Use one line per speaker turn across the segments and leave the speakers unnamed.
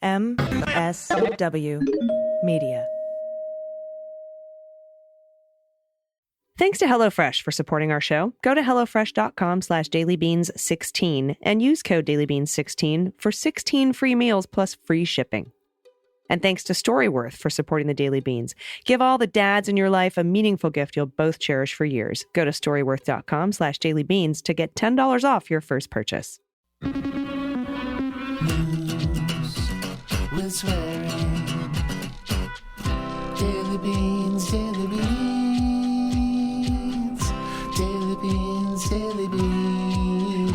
MSW Media. Thanks to HelloFresh for supporting our show. Go to HelloFresh.com/dailybeans16 and use code dailybeans16 for 16 free meals plus free shipping. And thanks to Storyworth for supporting the Daily Beans. Give all the dads in your life a meaningful gift you'll both cherish for years. Go to Storyworth.com/dailybeans to get $10 off your first purchase.
With swearing. Daily Beans, Daily Beans. Daily Beans, Daily Beans.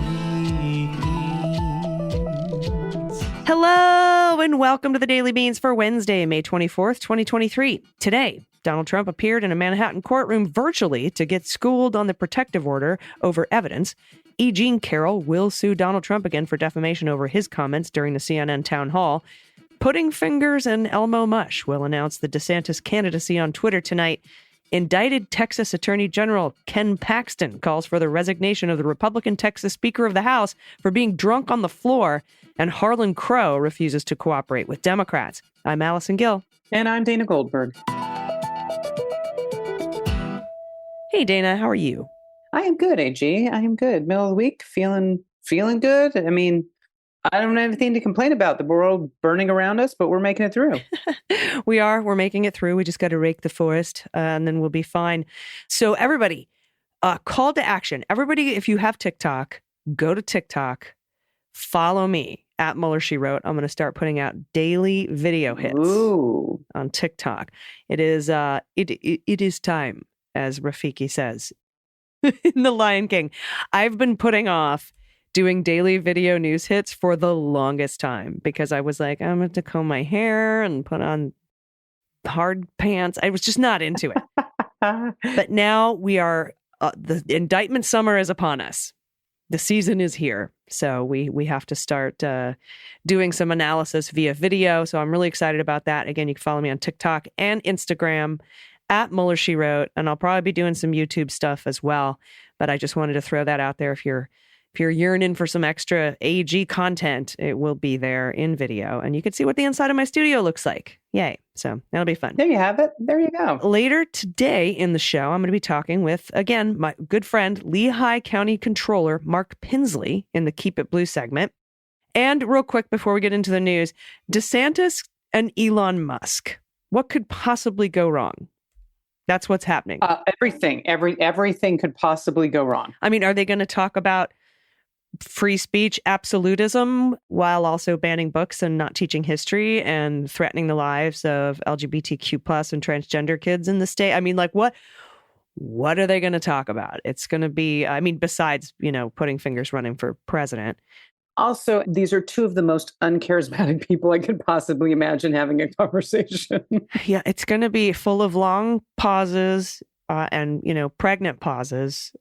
Hello and welcome to the Daily Beans for Wednesday, May 24th, 2023. Today, Donald Trump appeared in a Manhattan courtroom virtually to get schooled on the protective order over evidence. E. Jean Carroll will sue Donald Trump again for defamation over his comments during the CNN town hall. Pudding Fingers and Elmo Mush will announce the DeSantis candidacy on Twitter tonight. Indicted Texas Attorney General Ken Paxton calls for the resignation of the Republican Texas Speaker of the House for being drunk on the floor, and Harlan Crow refuses to cooperate with Democrats. I'm Allison Gill.
And I'm Dana Goldberg.
Hey, Dana, how are you?
I am good, AG. I am good. Middle of the week, feeling good. I mean, I don't have anything to complain about. The world burning around us, but we're making it through.
We're making it through. We just got to rake the forest and then we'll be fine. So everybody, call to action. Everybody, if you have TikTok, go to TikTok, follow me at Mueller, She Wrote. I'm going to start putting out daily video hits on TikTok. It is time, as Rafiki says in The Lion King. I've been putting off doing daily video news hits for the longest time because I was like, I'm going to comb my hair and put on hard pants. I was just not into it. But now we are, the indictment summer is upon us. The season is here. So we have to start doing some analysis via video. So I'm really excited about that. Again, you can follow me on TikTok and Instagram at Mueller, She Wrote, and I'll probably be doing some YouTube stuff as well. But I just wanted to throw that out there. If you're yearning for some extra AG content, it will be there in video. And you can see what the inside of my studio looks like. Yay. So that'll be fun.
There you have it. There you go.
Later today in the show, I'm going to be talking with, again, my good friend, Lehigh County Controller Mark Pinsley in the Keep It Blue segment. And real quick, before we get into the news, DeSantis and Elon Musk. What could possibly go wrong? That's what's happening.
Everything could possibly go wrong.
I mean, are they going to talk about free speech absolutism while also banning books and not teaching history and threatening the lives of LGBTQ plus and transgender kids in the state? I mean, like, what are they going to talk about? It's going to be, I mean, besides, Pudding Fingers running for president.
Also, these are two of the most uncharismatic people I could possibly imagine having a conversation.
Yeah, it's going to be full of long pauses. And pregnant pauses,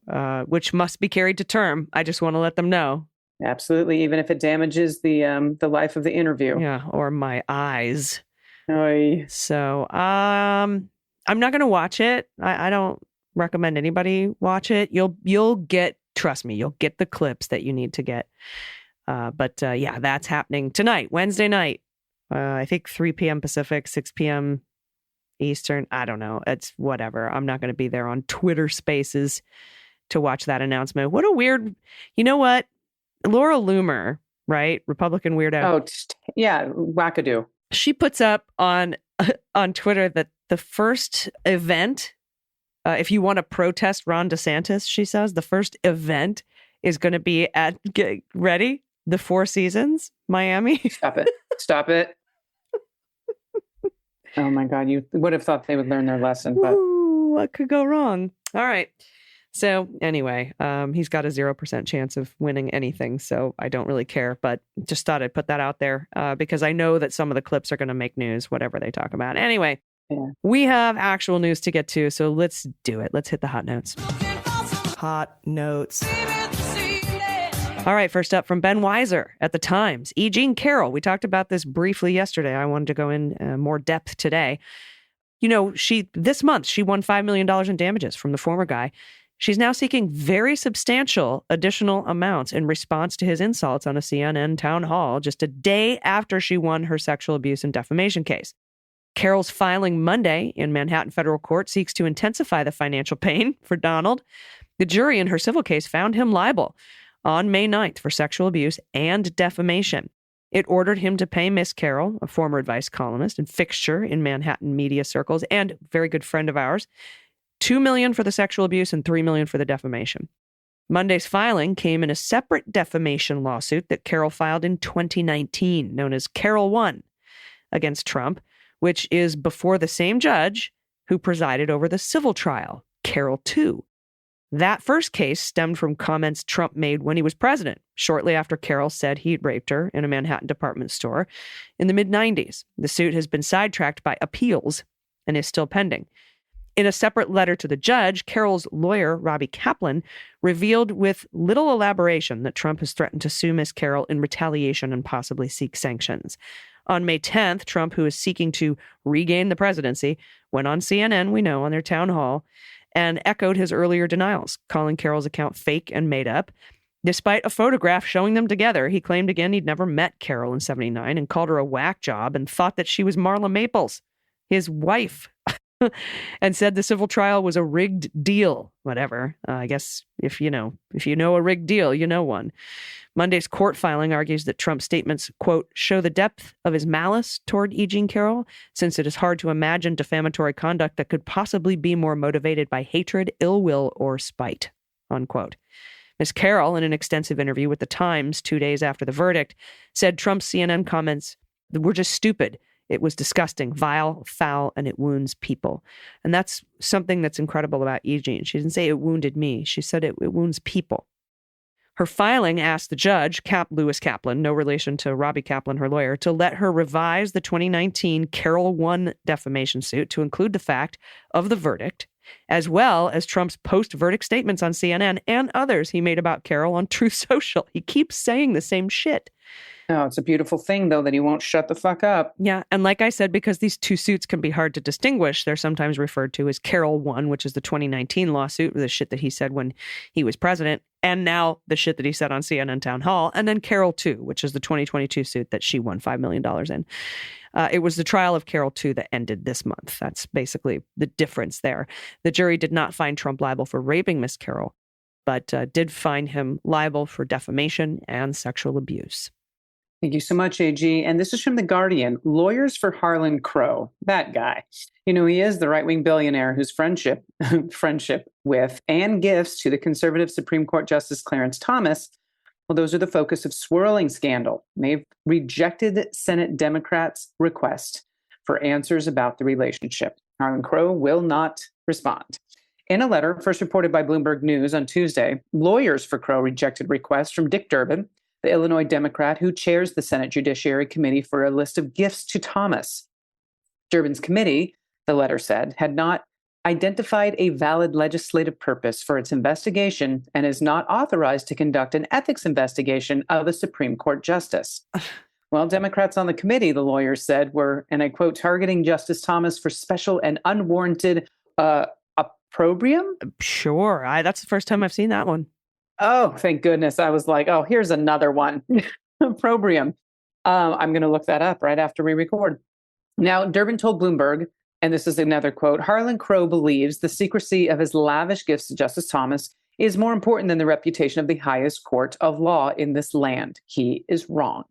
which must be carried to term. I just want to let them know.
Absolutely, even if it damages the life of the interview.
Yeah, or my eyes.
Oy.
So, I'm not going to watch it. I don't recommend anybody watch it. You'll get, trust me, you'll get the clips that you need to get. But that's happening tonight, Wednesday night. I think 3 p.m. Pacific, 6 p.m. Eastern. I don't know. It's whatever. I'm not going to be there on Twitter Spaces to watch that announcement. What a weird, you know what? Laura Loomer, right? Republican weirdo.
Oh, yeah. Wackadoo.
She puts up on Twitter that the first event, if you want to protest Ron DeSantis, she says, the first event is going to be at, get ready, the Four Seasons, Miami.
Stop it. Oh my God, you would have thought they would learn their lesson. But
ooh, what could go wrong? All right. So anyway, he's got a 0% chance of winning anything. So I don't really care, but just thought I'd put that out there because I know that some of the clips are going to make news, whatever they talk about. Anyway, We have actual news to get to. So let's do it. Let's hit the hot notes. Hot notes. All right, first up from Ben Weiser at The Times. E. Jean Carroll. We talked about this briefly yesterday. I wanted to go in more depth today. This month, she won $5 million in damages from the former guy. She's now seeking very substantial additional amounts in response to his insults on a CNN town hall just a day after she won her sexual abuse and defamation case. Carol's filing Monday in Manhattan federal court seeks to intensify the financial pain for Donald. The jury in her civil case found him liable on May 9th for sexual abuse and defamation. It ordered him to pay Miss Carol, a former advice columnist and fixture in Manhattan media circles and very good friend of ours, $2 million for the sexual abuse and $3 million for the defamation. Monday's filing came in a separate defamation lawsuit that Carol filed in 2019, known as Carol 1, against Trump, which is before the same judge who presided over the civil trial, Carol 2. That first case stemmed from comments Trump made when he was president, shortly after Carol said he'd raped her in a Manhattan department store in the mid-90s. The suit has been sidetracked by appeals and is still pending. In a separate letter to the judge, Carol's lawyer, Robbie Kaplan, revealed with little elaboration that Trump has threatened to sue Miss Carol in retaliation and possibly seek sanctions. On May 10th, Trump, who is seeking to regain the presidency, went on CNN, we know, on their town hall, and echoed his earlier denials, calling Carol's account fake and made up. Despite a photograph showing them together, he claimed again he'd never met Carol in '79 and called her a whack job and thought that she was Marla Maples, his wife, and said the civil trial was a rigged deal. Whatever. I guess if you know a rigged deal, you know one. Monday's court filing argues that Trump's statements, quote, show the depth of his malice toward E. Jean Carroll, since it is hard to imagine defamatory conduct that could possibly be more motivated by hatred, ill will, or spite, unquote. Ms. Carroll, in an extensive interview with The Times 2 days after the verdict, said Trump's CNN comments were just stupid. It was disgusting, vile, foul, and it wounds people. And that's something that's incredible about E. Jean. She didn't say it wounded me. She said it wounds people. Her filing asked the judge, Lewis Kaplan, no relation to Robbie Kaplan, her lawyer, to let her revise the 2019 Carol 1 defamation suit to include the fact of the verdict, as well as Trump's post-verdict statements on CNN and others he made about Carol on Truth Social. He keeps saying the same shit.
Oh, it's a beautiful thing, though, that he won't shut the fuck up.
Yeah, and like I said, because these two suits can be hard to distinguish, they're sometimes referred to as Carol 1, which is the 2019 lawsuit, the shit that he said when he was president, and now the shit that he said on CNN Town Hall, and then Carol 2, which is the 2022 suit that she won $5 million in. It was the trial of Carol 2 that ended this month. That's basically the difference there. The jury did not find Trump liable for raping Miss Carol, but did find him liable for defamation and sexual abuse.
Thank you so much, AG. And this is from The Guardian. Lawyers for Harlan Crow, that guy. You know, he is the right-wing billionaire whose friendship with and gifts to the conservative Supreme Court Justice Clarence Thomas, well, those are the focus of swirling scandal. They've rejected Senate Democrats' request for answers about the relationship. Harlan Crow will not respond. In a letter first reported by Bloomberg News on Tuesday, lawyers for Crow rejected requests from Dick Durbin, the Illinois Democrat who chairs the Senate Judiciary Committee, for a list of gifts to Thomas. Durbin's committee, the letter said, had not identified a valid legislative purpose for its investigation and is not authorized to conduct an ethics investigation of a Supreme Court justice. Well, Democrats on the committee, the lawyers said, were, and I quote, targeting Justice Thomas for special and unwarranted opprobrium?
Sure. That's the first time I've seen that one.
Oh, thank goodness. I was like, oh, here's another one. Opprobrium. I'm going to look that up right after we record. Now, Durbin told Bloomberg, and this is another quote, Harlan Crow believes the secrecy of his lavish gifts to Justice Thomas is more important than the reputation of the highest court of law in this land. He is wrong.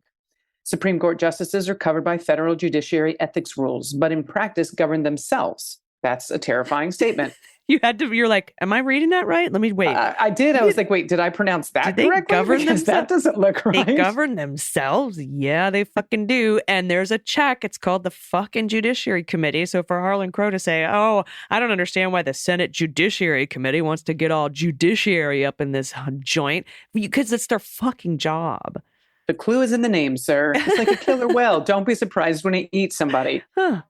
Supreme Court justices are covered by federal judiciary ethics rules, but in practice govern themselves. That's a terrifying statement.
You're like, am I reading that right? Let me wait.
I did. I was like, wait, did I pronounce that
correctly?
They govern themselves? That doesn't look right.
They govern themselves? Yeah, they fucking do. And there's a check. It's called the fucking Judiciary Committee. So for Harlan Crow to say, oh, I don't understand why the Senate Judiciary Committee wants to get all judiciary up in this joint, because it's their fucking job.
The clue is in the name, sir. It's like a killer whale. Don't be surprised when it eats somebody.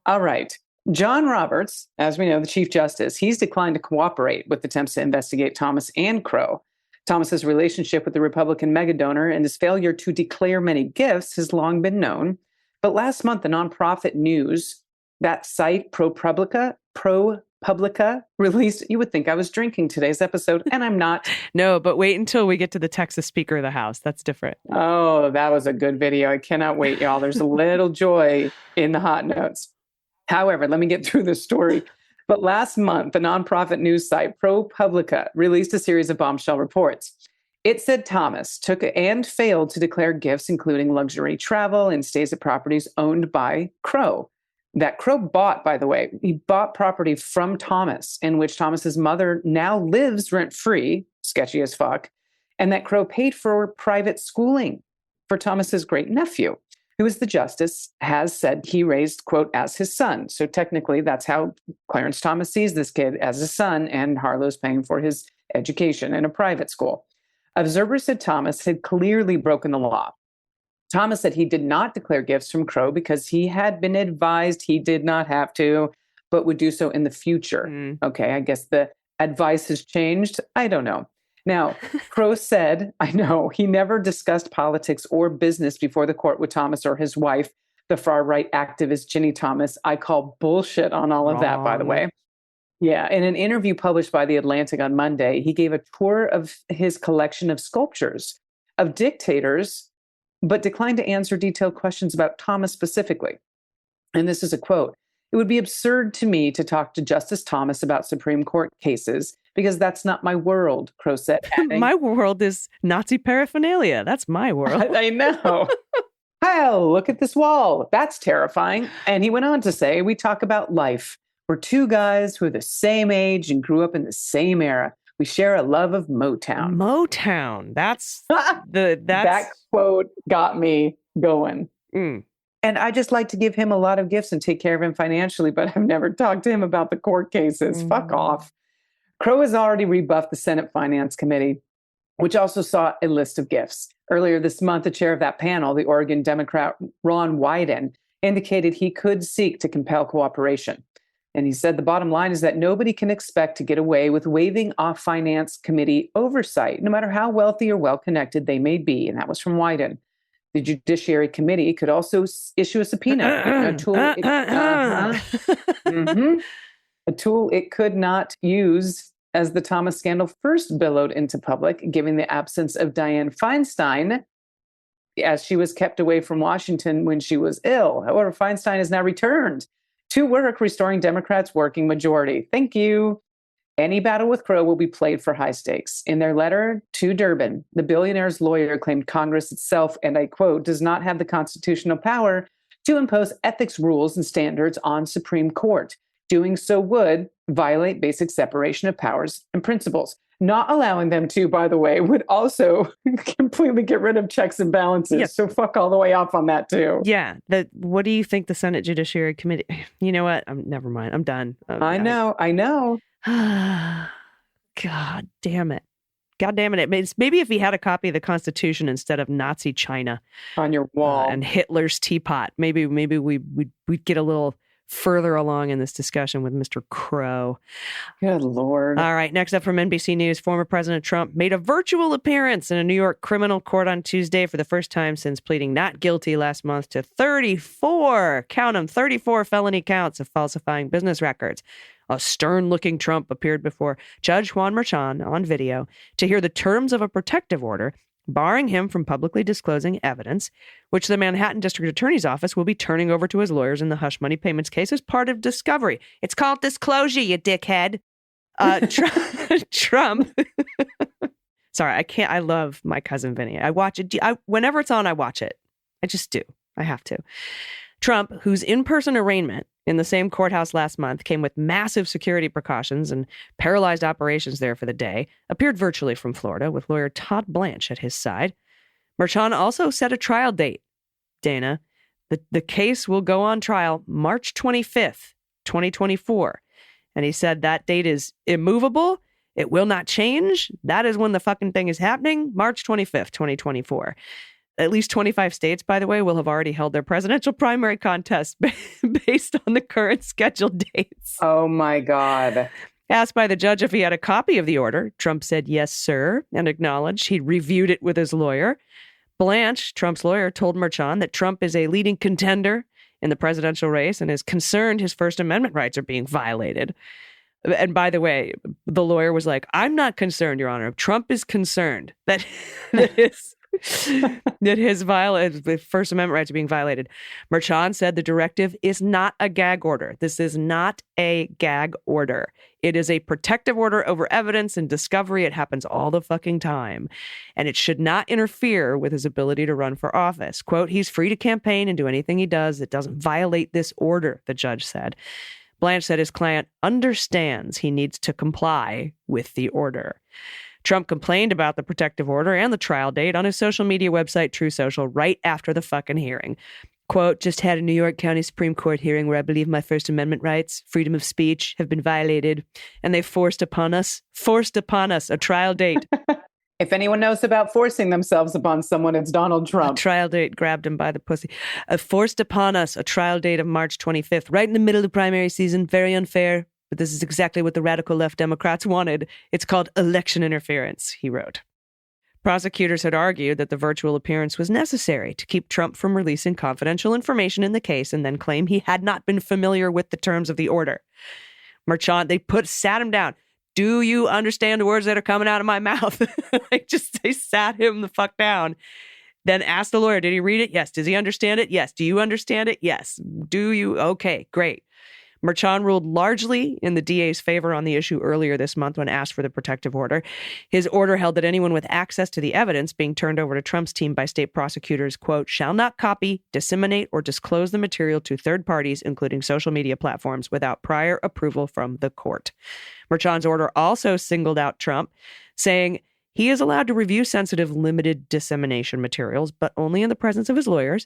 All right. John Roberts, as we know, the Chief Justice, he's declined to cooperate with attempts to investigate Thomas and Crow. Thomas's relationship with the Republican megadonor and his failure to declare many gifts has long been known. But last month, the nonprofit news, that site ProPublica, ProPublica released, you would think I was drinking today's episode, and I'm not.
No, but wait until we get to the Texas Speaker of the House. That's different.
Oh, that was a good video. I cannot wait, y'all. There's a little joy in the hot notes. However, let me get through the story. But last month, the nonprofit news site ProPublica released a series of bombshell reports. It said Thomas took and failed to declare gifts, including luxury travel and stays at properties owned by Crow. That Crow bought, by the way, he bought property from Thomas, in which Thomas's mother now lives rent-free, sketchy as fuck, and that Crow paid for private schooling for Thomas's great nephew, who, as the justice has said, he raised, quote, as his son. So technically, that's how Clarence Thomas sees this kid, as a son, and Harlow's paying for his education in a private school. Observers said Thomas had clearly broken the law. Thomas said he did not declare gifts from Crow because he had been advised he did not have to, but would do so in the future. Okay, I guess the advice has changed. I don't know. Now, Crow said, I know, he never discussed politics or business before the court with Thomas or his wife, the far-right activist Ginny Thomas. I call bullshit on all of that, by the way. Yeah, in an interview published by The Atlantic on Monday, he gave a tour of his collection of sculptures of dictators, but declined to answer detailed questions about Thomas specifically. And this is a quote: "It would be absurd to me to talk to Justice Thomas about Supreme Court cases because that's not my world," Crow said.
My world is Nazi paraphernalia. That's my world.
I know. Hell, look at this wall. That's terrifying. And he went on to say, "We talk about life. We're two guys who are the same age and grew up in the same era. We share a love of Motown."
Motown. That's
that quote got me going.
Mm.
And I just like to give him a lot of gifts and take care of him financially, but I've never talked to him about the court cases. Fuck off. Crow has already rebuffed the Senate Finance Committee, which also saw a list of gifts. Earlier this month, the chair of that panel, the Oregon Democrat Ron Wyden, indicated he could seek to compel cooperation. And he said the bottom line is that nobody can expect to get away with waving off Finance Committee oversight, no matter how wealthy or well-connected they may be. And that was from Wyden. The Judiciary Committee could also issue a subpoena, a tool it could not use as the Thomas scandal first billowed into public, given the absence of Dianne Feinstein, as she was kept away from Washington when she was ill. However, Feinstein has now returned to work restoring Democrats' working majority. Thank you. Any battle with Crow will be played for high stakes. In their letter to Durbin, the billionaire's lawyer claimed Congress itself, and I quote, does not have the constitutional power to impose ethics rules and standards on Supreme Court. Doing so would violate basic separation of powers and principles. Not allowing them to, by the way, would also completely get rid of checks and balances.
Yes.
So fuck all the way off on that too.
Yeah. What do you think the Senate Judiciary Committee? You know what? Never mind. I'm done.
I know.
God damn it. God damn it. Maybe if he had a copy of the Constitution instead of Nazi China
on your wall
and Hitler's teapot, maybe we'd get a little further along in this discussion with Mr. Crow.
Good Lord.
All right. Next up from NBC News, former President Trump made a virtual appearance in a New York criminal court on Tuesday for the first time since pleading not guilty last month to 34 felony counts of falsifying business records. A stern-looking Trump appeared before Judge Juan Merchan on video to hear the terms of a protective order barring him from publicly disclosing evidence, which the Manhattan District Attorney's Office will be turning over to his lawyers in the hush money payments case as part of discovery. It's called disclosure, you dickhead. Trump. Sorry, I can't. I love My Cousin Vinny. I watch it. Whenever it's on, I watch it. I just do. I have to. Trump, whose in-person arraignment in the same courthouse last month came with massive security precautions and paralyzed operations there for the day, appeared virtually from Florida with lawyer Todd Blanche at his side. Merchan also set a trial date. Dana, the case will go on trial March 25th, 2024. And he said that date is immovable. It will not change. That is when the fucking thing is happening, March 25th, 2024. At least 25 states, by the way, will have already held their presidential primary contests based on the current scheduled dates.
Oh, my God.
Asked by the judge if he had a copy of the order, Trump said, yes, sir, and acknowledged he'd reviewed it with his lawyer. Blanche, Trump's lawyer, told Merchan that Trump is a leading contender in the presidential race and is concerned his First Amendment rights are being violated. And by the way, the lawyer was like, I'm not concerned, Your Honor. Trump is concerned that his First Amendment rights are being violated. Merchan said the directive is not a gag order. This is not a gag order. It is a protective order over evidence and discovery. It happens all the fucking time. And it should not interfere with his ability to run for office. Quote, he's free to campaign and do anything he does. It doesn't violate this order, the judge said. Blanche said his client understands he needs to comply with the order. Trump complained about the protective order and the trial date on his social media website, True Social, right after the fucking hearing. Quote, just had a New York County Supreme Court hearing where I believe my First Amendment rights, freedom of speech, have been violated, and they forced upon us a trial date.
If anyone knows about forcing themselves upon someone, it's Donald Trump.
A trial date, grabbed him by the pussy. Forced upon us a trial date of March 25th, right in the middle of the primary season. Very unfair, but this is exactly what the radical left Democrats wanted. It's called election interference, he wrote. Prosecutors had argued that the virtual appearance was necessary to keep Trump from releasing confidential information in the case and then claim he had not been familiar with the terms of the order. Merchan, sat him down. Do you understand the words that are coming out of my mouth? They sat him the fuck down. Then asked the lawyer, did he read it? Yes. Does he understand it? Yes. Do you understand it? Yes. Do you? Okay, great. Merchan ruled largely in the DA's favor on the issue earlier this month when asked for the protective order. His order held that anyone with access to the evidence being turned over to Trump's team by state prosecutors, quote, shall not copy, disseminate, or disclose the material to third parties, including social media platforms, without prior approval from the court. Merchan's order also singled out Trump, saying he is allowed to review sensitive limited dissemination materials, but only in the presence of his lawyers,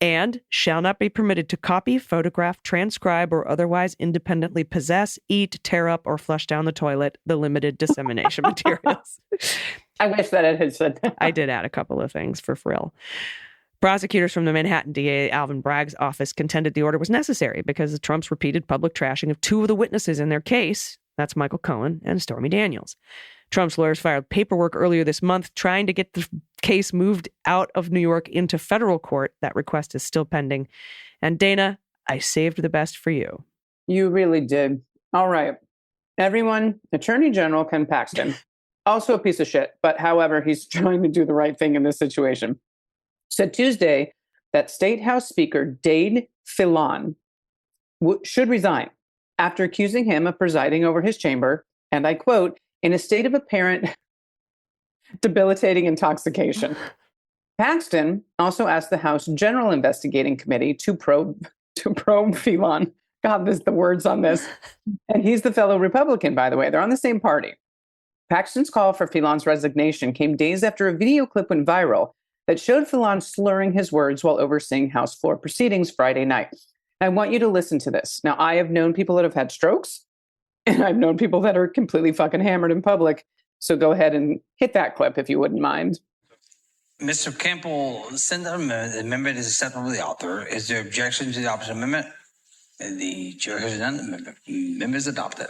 and shall not be permitted to copy, photograph, transcribe, or otherwise independently possess, eat, tear up, or flush down the toilet the limited dissemination materials.
I wish that it had said that.
I did add a couple of things for frill. Prosecutors from the Manhattan DA Alvin Bragg's office contended the order was necessary because of Trump's repeated public trashing of two of the witnesses in their case. That's Michael Cohen and Stormy Daniels. Trump's lawyers filed paperwork earlier this month trying to get the case moved out of New York into federal court. That request is still pending. And Dana, I saved the best for you.
You really did. All right. Everyone, Attorney General Ken Paxton, also a piece of shit, but however, he's trying to do the right thing in this situation, said Tuesday that State House Speaker Dade Fillon should resign after accusing him of presiding over his chamber, and I quote, in a state of apparent debilitating intoxication. Paxton also asked the House General Investigating Committee to probe Fillon. God, there's the words on this. And he's the fellow Republican, by the way. They're on the same party. Paxton's call for Fillon's resignation came days after a video clip went viral that showed Fillon slurring his words while overseeing House floor proceedings Friday night. I want you to listen to this. Now, I have known people that have had strokes, and I've known people that are completely fucking hammered in public. So go ahead and hit that clip if you wouldn't mind.
Mr. Campbell, send an amendment. The amendment is acceptable to the author. Is there objection to the opposite amendment? The chair has none. The amendment is adopted.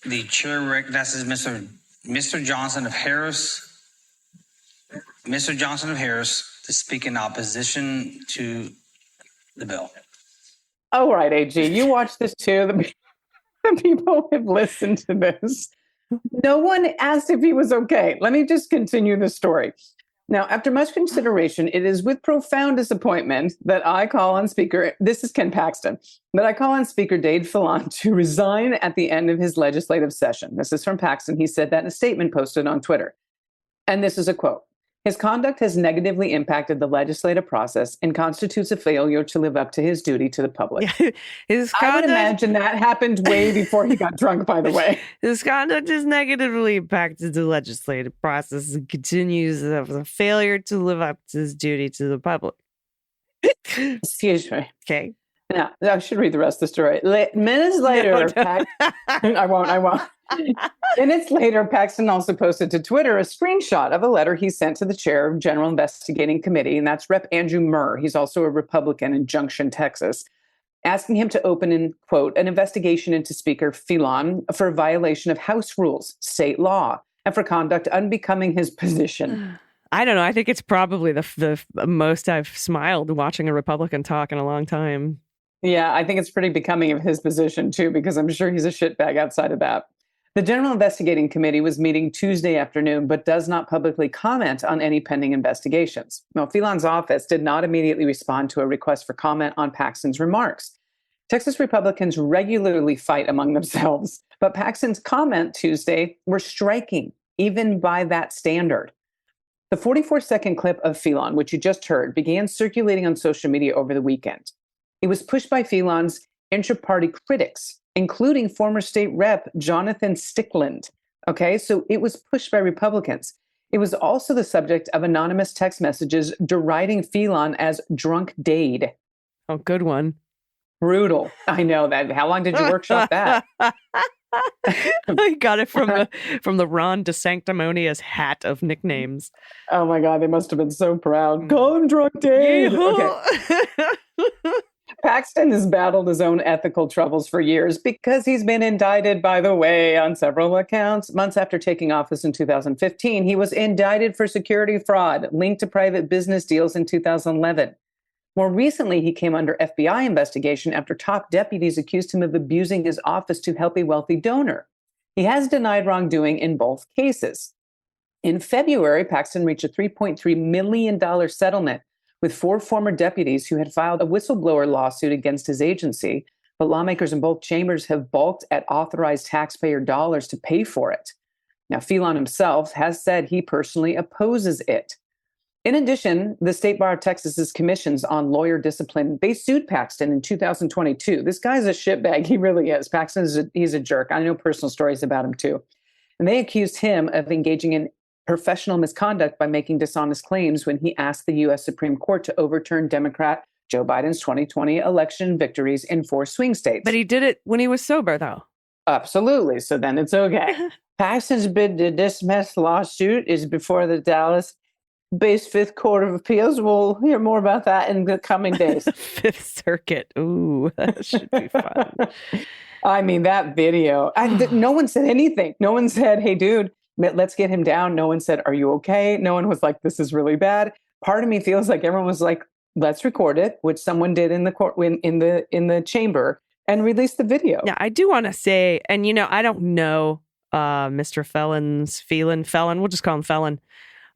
The chair recognizes Mr. Johnson of Harris. Mr. Johnson of Harris to speak in opposition to the bill.
All right, AG, you watched this too. The people have listened to this. No one asked if he was okay. Let me just continue the story. Now, after much consideration, it is with profound disappointment that I call on Speaker, this is Ken Paxton, that I call on Speaker Dade Fillon to resign at the end of his legislative session. This is from Paxton. He said that in a statement posted on Twitter. And this is a quote. His conduct has negatively impacted the legislative process and constitutes a failure to live up to his duty to the public. I would imagine that happened way before he got drunk, by the way.
His conduct has negatively impacted the legislative process and continues as a failure to live up to his duty to the public.
Excuse me.
Okay.
Now, I should read the rest of the story. Minutes later, I won't. Minutes later, Paxton also posted to Twitter a screenshot of a letter he sent to the chair of General Investigating Committee, and that's Rep. Andrew Murr. He's also a Republican in Junction, Texas, asking him to open, in quote, an investigation into Speaker Fillon for a violation of House rules, state law, and for conduct unbecoming his position.
I don't know. I think it's probably the most I've smiled watching a Republican talk in a long time.
Yeah, I think it's pretty becoming of his position too, because I'm sure he's a shitbag outside of that. The General Investigating Committee was meeting Tuesday afternoon, but does not publicly comment on any pending investigations. Now, Phelan's office did not immediately respond to a request for comment on Paxton's remarks. Texas Republicans regularly fight among themselves, but Paxton's comment Tuesday were striking, even by that standard. The 44-second clip of Phelan, which you just heard, began circulating on social media over the weekend. It was pushed by Phelan's intra-party critics, including former state rep Jonathan Stickland. Okay, so it was pushed by Republicans. It was also the subject of anonymous text messages deriding Phelan as drunk Dade.
Oh, good one.
Brutal. I know that. How long did you workshop that?
I got it from the Ron DeSanctimonious hat of nicknames.
Oh my God, they must have been so proud. Gone drunk Dade. Okay. Paxton has battled his own ethical troubles for years because he's been indicted, by the way, on several accounts. Months after taking office in 2015, he was indicted for security fraud linked to private business deals in 2011. More recently, he came under FBI investigation after top deputies accused him of abusing his office to help a wealthy donor. He has denied wrongdoing in both cases. In February, Paxton reached a $3.3 million settlement with 4 former deputies who had filed a whistleblower lawsuit against his agency, but lawmakers in both chambers have balked at authorized taxpayer dollars to pay for it. Now, Phelan himself has said he personally opposes it. In addition, the State Bar of Texas's commissions on lawyer discipline, they sued Paxton in 2022. This guy's a shitbag. He really is. He's a jerk. I know personal stories about him too. And they accused him of engaging in professional misconduct by making dishonest claims when he asked the U.S. Supreme Court to overturn Democrat Joe Biden's 2020 election victories in 4 swing states.
But he did it when he was sober, though.
Absolutely. So then it's okay. Paxton's bid to dismiss the lawsuit is before the Dallas-based Fifth Court of Appeals. We'll hear more about that in the coming days.
Fifth Circuit. Ooh, that should be fun.
I mean, that video. No one said anything. No one said, hey, dude, let's get him down. No one said, are you okay? No one was like, this is really bad. Part of me feels like everyone was like, let's record it, which someone did in the court in the chamber, and release the video.
Yeah, I do want to say, and I don't know Mr. Phelan. We'll just call him Felon.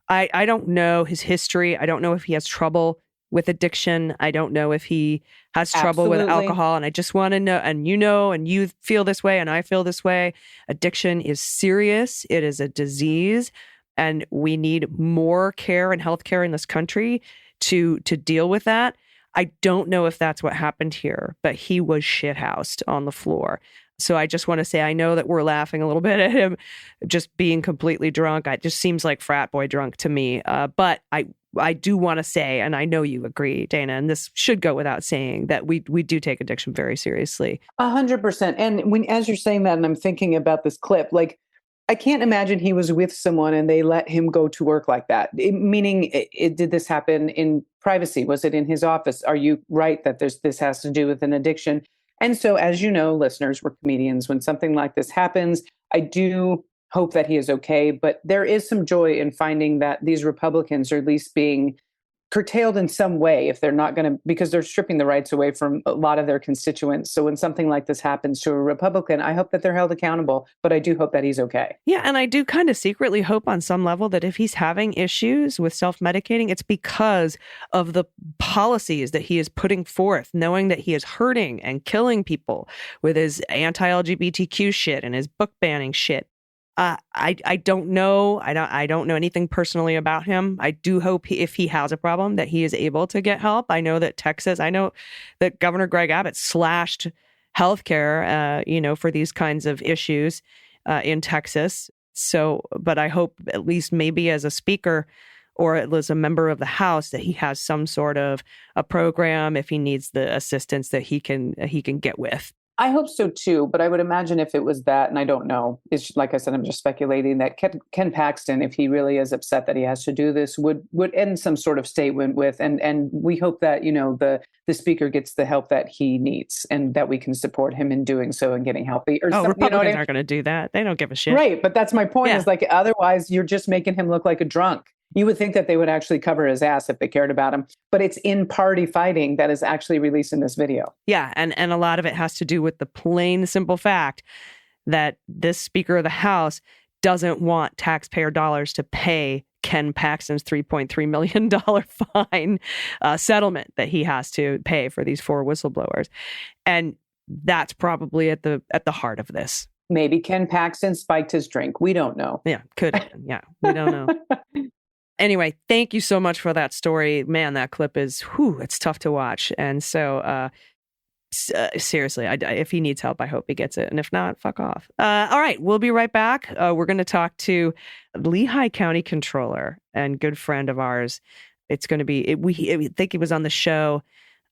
I don't know his history. I don't know if he has trouble with addiction. I don't know if he has trouble with alcohol. And I just want to know, and and you feel this way, and I feel this way. Addiction is serious. It is a disease, and we need more care and healthcare in this country to deal with that. I don't know if that's what happened here, but he was shithoused on the floor. So I just want to say, I know that we're laughing a little bit at him just being completely drunk. It just seems like frat boy drunk to me. But I do want to say, and I know you agree, Dana, and this should go without saying, that we do take addiction very seriously.
100%. And as you're saying that, and I'm thinking about this clip, like, I can't imagine he was with someone and they let him go to work like that. Did this happen in privacy? Was it in his office? Are you right that this has to do with an addiction? And so, as you know, listeners, we're comedians. When something like this happens, I do hope that he is okay. But there is some joy in finding that these Republicans are at least being curtailed in some way, if they're not going to, because they're stripping the rights away from a lot of their constituents. So when something like this happens to a Republican, I hope that they're held accountable, but I do hope that he's okay.
Yeah, and I do kind of secretly hope on some level that if he's having issues with self-medicating, it's because of the policies that he is putting forth, knowing that he is hurting and killing people with his anti-LGBTQ shit and his book banning shit. I don't know. I don't know anything personally about him. I do hope if he has a problem that he is able to get help. I know that Governor Greg Abbott slashed healthcare, for these kinds of issues in Texas. So, but I hope at least maybe as a speaker or as a member of the House that he has some sort of a program if he needs the assistance that he can get with.
I hope so too, but I would imagine if it was that, and I don't know, it's like I said, I'm just speculating that Ken Paxton, if he really is upset that he has to do this, would end some sort of statement with, and we hope that, the speaker gets the help that he needs and that we can support him in doing so and getting healthy.
Republicans aren't going to do that. They don't give a shit.
Right. But that's my point is like, otherwise you're just making him look like a drunk. You would think that they would actually cover his ass if they cared about him, but it's in party fighting that is actually released in this video.
Yeah, and a lot of it has to do with the plain, simple fact that this Speaker of the House doesn't want taxpayer dollars to pay Ken Paxton's $3.3 million fine settlement that he has to pay for these 4 whistleblowers. And that's probably at the heart of this.
Maybe Ken Paxton spiked his drink. We don't know.
Yeah, could have been. Yeah, we don't know. Anyway, thank you so much for that story. Man, that clip is, it's tough to watch. And so, seriously, if he needs help, I hope he gets it. And if not, fuck off. All right, we'll be right back. We're going to talk to Lehigh County Controller and good friend of ours. It's going to be, we think he was on the show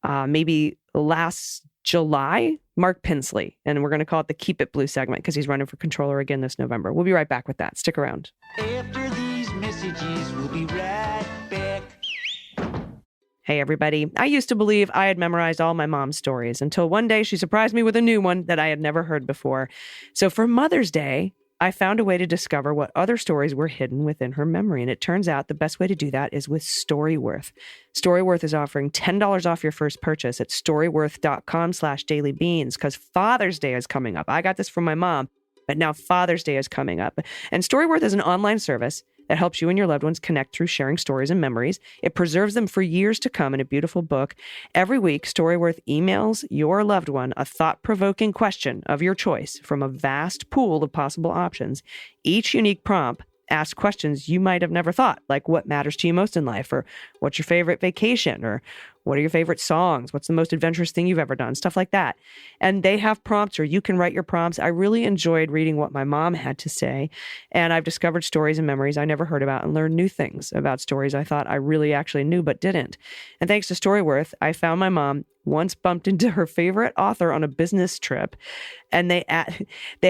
maybe last July, Mark Pinsley. And we're going to call it the Keep It Blue segment because he's running for controller again this November. We'll be right back with that. Stick around.
After these messages, we'll be right back.
Hey, everybody. I used to believe I had memorized all my mom's stories until one day she surprised me with a new one that I had never heard before. So for Mother's Day, I found a way to discover what other stories were hidden within her memory. And it turns out the best way to do that is with Storyworth. Storyworth is offering $10 off your first purchase at storyworth.com/dailybeans because Father's Day is coming up. I got this from my mom, but now Father's Day is coming up. And Storyworth is an online service that helps you and your loved ones connect through sharing stories and memories. It preserves them for years to come in a beautiful book. Every week, Storyworth emails your loved one a thought-provoking question of your choice from a vast pool of possible options. Each unique prompt asks questions you might have never thought, like what matters to you most in life, or what's your favorite vacation, or what are your favorite songs? What's the most adventurous thing you've ever done? Stuff like that. And they have prompts, or you can write your prompts. I really enjoyed reading what my mom had to say. And I've discovered stories and memories I never heard about and learned new things about stories I thought I really actually knew but didn't. And thanks to Storyworth, I found my mom once bumped into her favorite author on a business trip. And they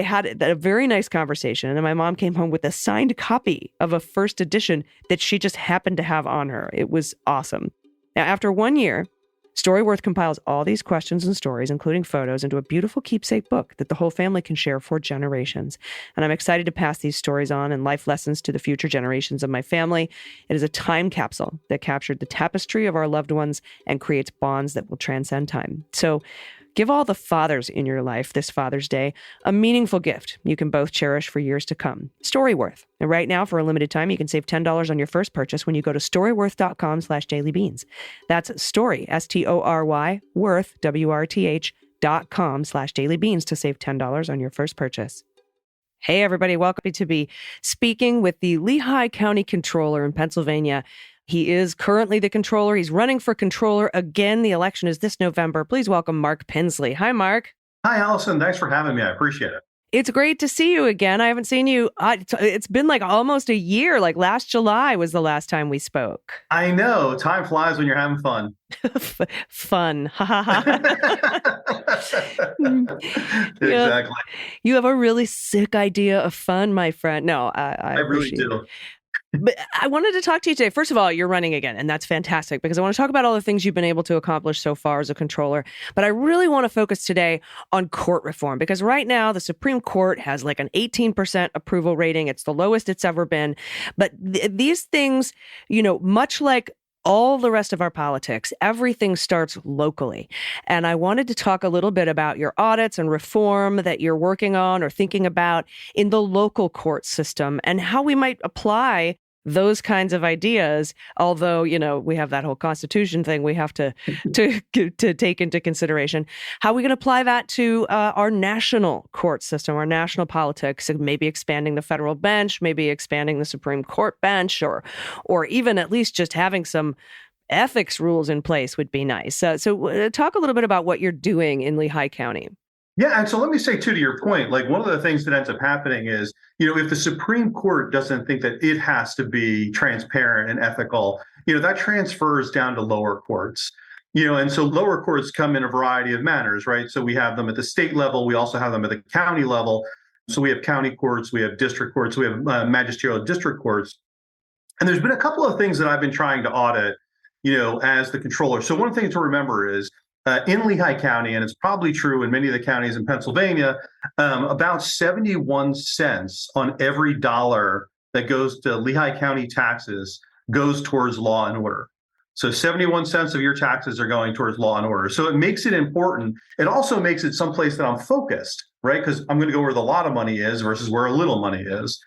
had a very nice conversation. And then my mom came home with a signed copy of a first edition that she just happened to have on her. It was awesome. Now, after 1 year, Storyworth compiles all these questions and stories, including photos, into a beautiful keepsake book that the whole family can share for generations. And I'm excited to pass these stories on and life lessons to the future generations of my family. It is a time capsule that captured the tapestry of our loved ones and creates bonds that will transcend time. So give all the fathers in your life this Father's Day a meaningful gift you can both cherish for years to come. Storyworth. And right now, for a limited time, you can save $10 on your first purchase when you go to storyworth.com/dailybeans. That's story, STORY, worth, WRTH.com/dailybeans to save $10 on your first purchase. Hey, everybody. Welcome to be speaking with the Lehigh County Controller in Pennsylvania. He is currently the controller. He's running for controller again. The election is this November. Please welcome Mark Pinsley. Hi, Mark.
Hi, Allison. Thanks for having me. I appreciate it.
It's great to see you again. I haven't seen you. It's been like almost a year. Like last July was the last time we spoke.
I know. Time flies when you're having fun.
Fun. Ha ha ha.
Exactly.
You have a really sick idea of fun, my friend. No, I
really do.
But I wanted to talk to you today. First of all, you're running again, and that's fantastic because I want to talk about all the things you've been able to accomplish so far as a controller. But I really want to focus today on court reform because right now the Supreme Court has like an 18% approval rating. It's the lowest it's ever been. But these things, much like all the rest of our politics, everything starts locally. And I wanted to talk a little bit about your audits and reform that you're working on or thinking about in the local court system and how we might apply those kinds of ideas. Although, we have that whole Constitution thing we have to take into consideration. How are we going to apply that to our national court system, our national politics, and maybe expanding the federal bench, maybe expanding the Supreme Court bench, or even at least just having some ethics rules in place would be nice. So talk a little bit about what you're doing in Lehigh County.
Yeah. And so let me say, too, to your point, like one of the things that ends up happening is, if the Supreme Court doesn't think that it has to be transparent and ethical, that transfers down to lower courts. And so lower courts come in a variety of manners, right? So we have them at the state level. We also have them at the county level. So we have county courts, we have district courts, we have magisterial district courts. And there's been a couple of things that I've been trying to audit, as the controller. So one thing to remember is in Lehigh County, and it's probably true in many of the counties in Pennsylvania, about 71 cents on every dollar that goes to Lehigh County taxes goes towards law and order. So 71 cents of your taxes are going towards law and order. So it makes it important. It also makes it someplace that I'm focused, right? Because I'm going to go where the lot of money is versus where a little money is.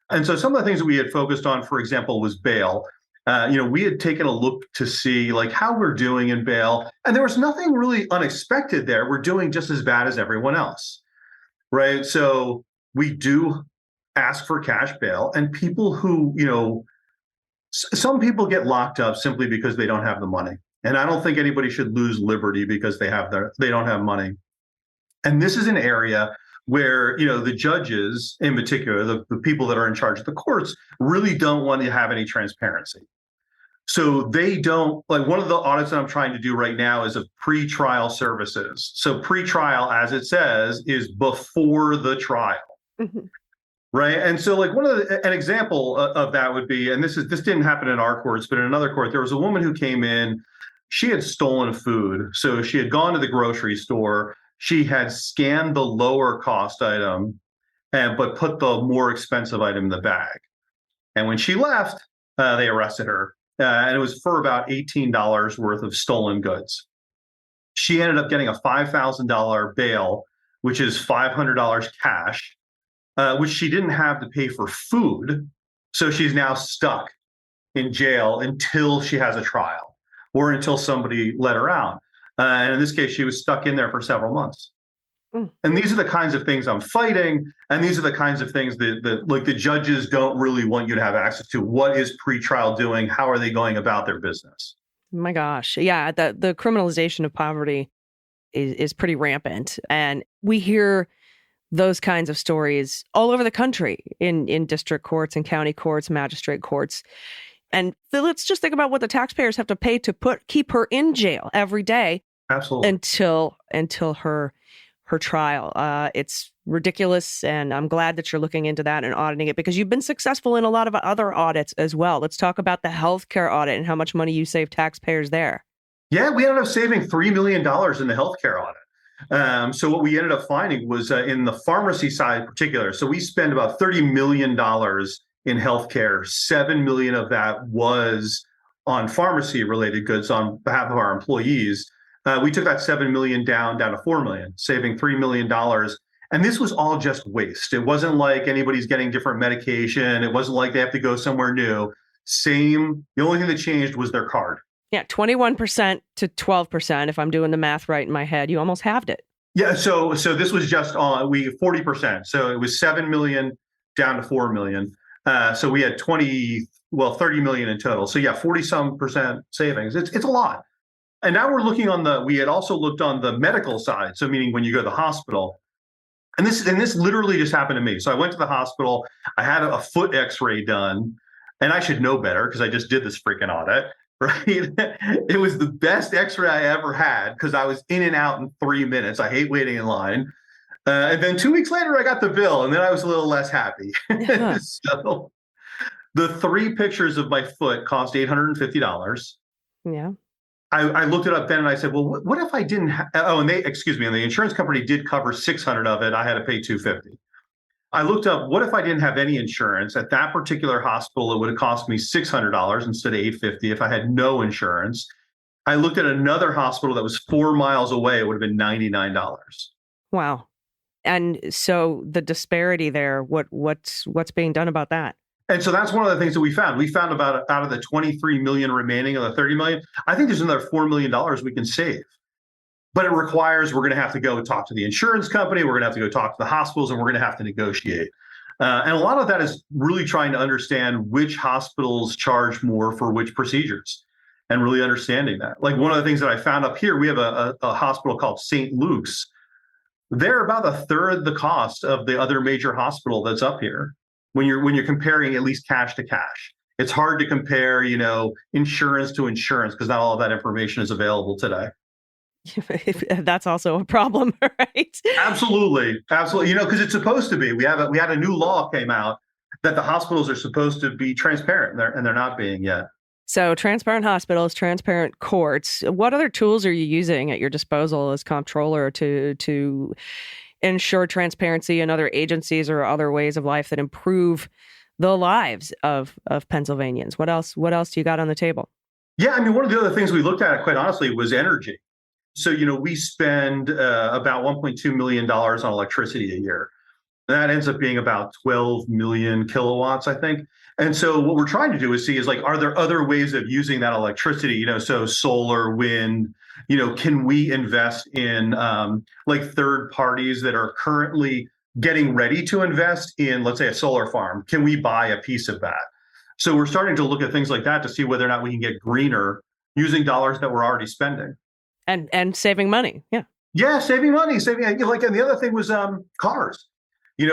And so some of the things that we had focused on, for example, was bail. We had taken a look to see like how we're doing in bail, and there was nothing really unexpected there. We're doing just as bad as everyone else, right? So we do ask for cash bail, and people who, some people get locked up simply because they don't have the money. And I don't think anybody should lose liberty because they don't have money. And this is an area where, the judges in particular, the people that are in charge of the courts, really don't want to have any transparency. So they don't, like, one of the audits that I'm trying to do right now is of pretrial services. So pretrial, as it says, is before the trial. Mm-hmm. Right. And so like an example of that would be, and this didn't happen in our courts, but in another court, there was a woman who came in, she had stolen food. So she had gone to the grocery store. She had scanned the lower cost item, but put the more expensive item in the bag. And when she left, they arrested her. And it was for about $18 worth of stolen goods. She ended up getting a $5,000 bail, which is $500 cash. Which she didn't have to pay for food. So she's now stuck in jail until she has a trial or until somebody let her out. And in this case, she was stuck in there for several months. Mm. And these are the kinds of things I'm fighting. And these are the kinds of things that like the judges don't really want you to have access to. What is pretrial doing? How are they going about their business?
My gosh. Yeah. The criminalization of poverty is pretty rampant. And we hear those kinds of stories all over the country in district courts and county courts, magistrate courts. And let's just think about what the taxpayers have to pay to keep her in jail every day.
Absolutely.
Until her trial. It's ridiculous. And I'm glad that you're looking into that and auditing it because you've been successful in a lot of other audits as well. Let's talk about the healthcare audit and how much money you save taxpayers there.
Yeah, we ended up saving $3 million in the healthcare audit. So what we ended up finding was in the pharmacy side in particular. So we spend about $30 million in healthcare. $7 million of that was on pharmacy related goods on behalf of our employees. We took that $7 million down to $4 million, saving $3 million. And this was all just waste. It wasn't like anybody's getting different medication. It wasn't like they have to go somewhere new. The only thing that changed was their card.
Yeah, 21% to 12%. If I'm doing the math right in my head, you almost halved it.
Yeah, so this was just 40%. So it was 7 million down to 4 million. So we had 30 million in total. So yeah, 40% savings. It's a lot. And now we're looking we had also looked on the medical side. So meaning when you go to the hospital, and this literally just happened to me. So I went to the hospital. I had a foot X-ray done, and I should know better because I just did this freaking audit. Right. It was the best X-ray I ever had because I was in and out in 3 minutes. I hate waiting in line. And then 2 weeks later, I got the bill and then I was a little less happy. Yeah. So the 3 pictures of my foot cost $850.
Yeah.
I looked it up then and I said, well, what if I didn't and the insurance company did cover 600 of it. I had to pay $250. I looked up, what if I didn't have any insurance? At that particular hospital, it would have cost me $600 instead of $850 if I had no insurance. I looked at another hospital that was 4 miles away. It would have been $99.
Wow. And so the disparity there, what's being done about that?
And so that's one of the things that we found. We found about out of the 23 million remaining of the 30 million, I think there's another $4 million we can save. But it requires we're going to have to go talk to the insurance company. We're going to have to go talk to the hospitals, and we're going to have to negotiate. And a lot of that is really trying to understand which hospitals charge more for which procedures and really understanding that. Like one of the things that I found up here, we have a hospital called St. Luke's. They're about a third the cost of the other major hospital that's up here when you're comparing at least cash to cash. It's hard to compare, insurance to insurance because not all of that information is available today.
That's also a problem, right?
Absolutely. Because it's supposed to be. We had a new law came out that the hospitals are supposed to be transparent, and they're not being yet.
So transparent hospitals, transparent courts. What other tools are you using at your disposal as comptroller to ensure transparency in other agencies or other ways of life that improve the lives of Pennsylvanians. What else do you got on the table?
Yeah, I mean, one of the other things we looked at, quite honestly, was energy. So, we spend about $1.2 million on electricity a year. That ends up being about 12 million kilowatts, I think. And so what we're trying to do is see is are there other ways of using that electricity, so solar, wind, can we invest in third parties that are currently getting ready to invest in, let's say, a solar farm? Can we buy a piece of that? So we're starting to look at things like that to see whether or not we can get greener using dollars that we're already spending.
And saving money. Yeah.
Yeah, saving money, and the other thing was cars.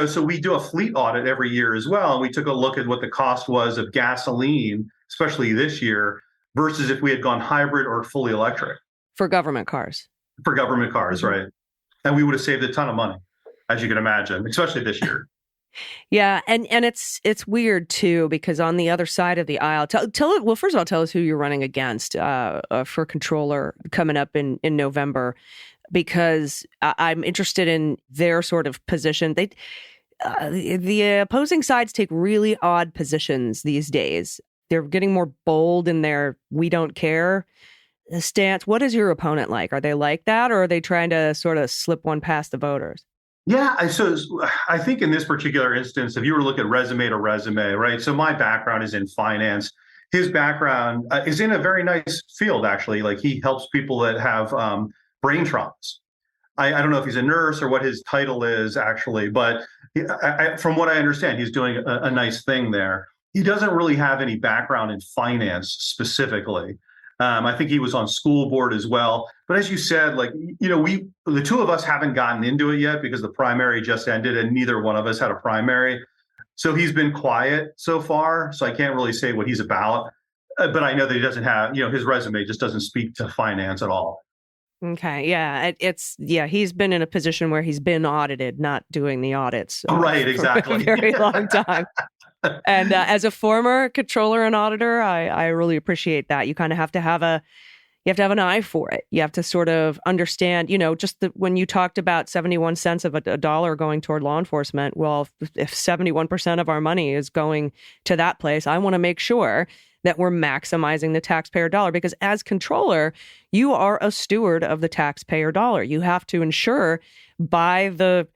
So we do a fleet audit every year as well. And we took a look at what the cost was of gasoline, especially this year, versus if we had gone hybrid or fully electric.
For government cars.
For government cars, right. And we would have saved a ton of money, as you can imagine, especially this year.
Yeah, and it's weird too, because on the other side of the aisle, first of all, tell us who you're running against for controller coming up in November, because I'm interested in their sort of position. The opposing sides take really odd positions these days. They're getting more bold in their "we don't care" stance. What is your opponent like? Are they like that, or are they trying to sort of slip one past the voters?
Yeah, so I think in this particular instance, if you were to look at resume to resume, right? So my background is in finance. His background is in a very nice field, actually. He helps people that have brain traumas. I don't know if he's a nurse or what his title is, actually, but from what I understand, he's doing a nice thing there. He doesn't really have any background in finance specifically. I think he was on school board as well. But as you said, the two of us haven't gotten into it yet because the primary just ended and neither one of us had a primary. So he's been quiet so far. So I can't really say what he's about. But I know that he doesn't have, his resume just doesn't speak to finance at all.
Okay. Yeah. He's been in a position where he's been audited, not doing the audits.
Right. Exactly.
For a very long time. And as a former controller and auditor, I really appreciate that. You kind of have to have an eye for it. You have to sort of understand, when you talked about 71 cents of a dollar going toward law enforcement, well, if 71% of our money is going to that place, I want to make sure that we're maximizing the taxpayer dollar, because as controller, you are a steward of the taxpayer dollar. You have to ensure by the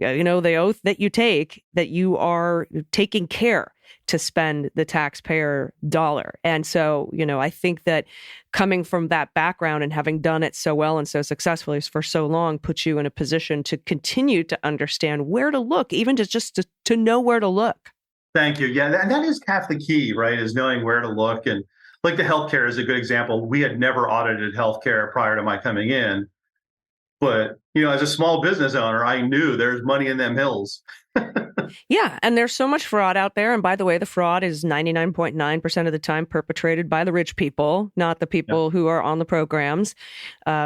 oath that you take, that you are taking care to spend the taxpayer dollar. And so, I think that coming from that background and having done it so well and so successfully for so long puts you in a position to continue to understand where to look, even just to know where to look.
Thank you. Yeah, and that is half the key, right, is knowing where to look. And the healthcare is a good example. We had never audited healthcare prior to my coming in. But, as a small business owner, I knew there's money in them hills.
Yeah. And there's so much fraud out there. And by the way, the fraud is 99.9% of the time perpetrated by the rich people, not the people who are on the programs.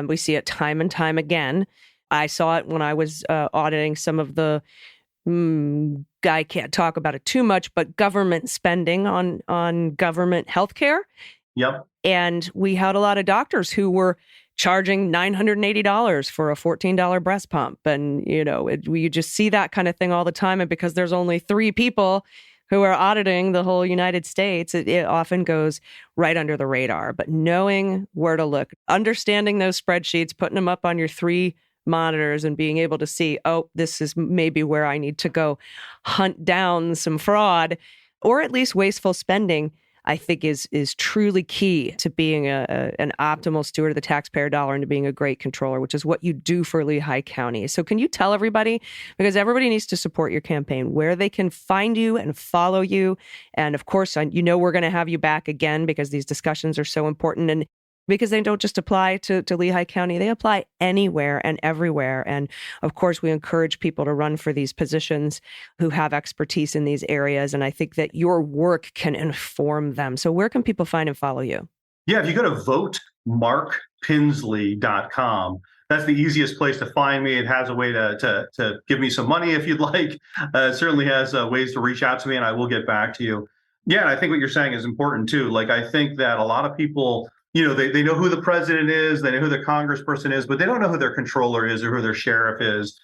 We see it time and time again. I saw it when I was auditing some of the, I can't talk about it too much, but government spending on government healthcare.
Yep.
And we had a lot of doctors who were charging $980 for a $14 breast pump. And, we just see that kind of thing all the time. And because there's only 3 people who are auditing the whole United States, it often goes right under the radar. But knowing where to look, understanding those spreadsheets, putting them up on your 3 monitors and being able to see, oh, this is maybe where I need to go hunt down some fraud or at least wasteful spending, I think is truly key to being an optimal steward of the taxpayer dollar and to being a great controller, which is what you do for Lehigh County. So can you tell everybody, because everybody needs to support your campaign, where they can find you and follow you? And of course, we're going to have you back again because these discussions are so important. And because they don't just apply to Lehigh County, they apply anywhere and everywhere. And of course, we encourage people to run for these positions who have expertise in these areas. And I think that your work can inform them. So where can people find and follow you?
Yeah, if you go to votemarkpinsley.com, that's the easiest place to find me. It has a way to give me some money if you'd like. It certainly has ways to reach out to me and I will get back to you. Yeah, and I think what you're saying is important too. I think that a lot of people, they know who the president is, they know who the congressperson is, but they don't know who their controller is or who their sheriff is.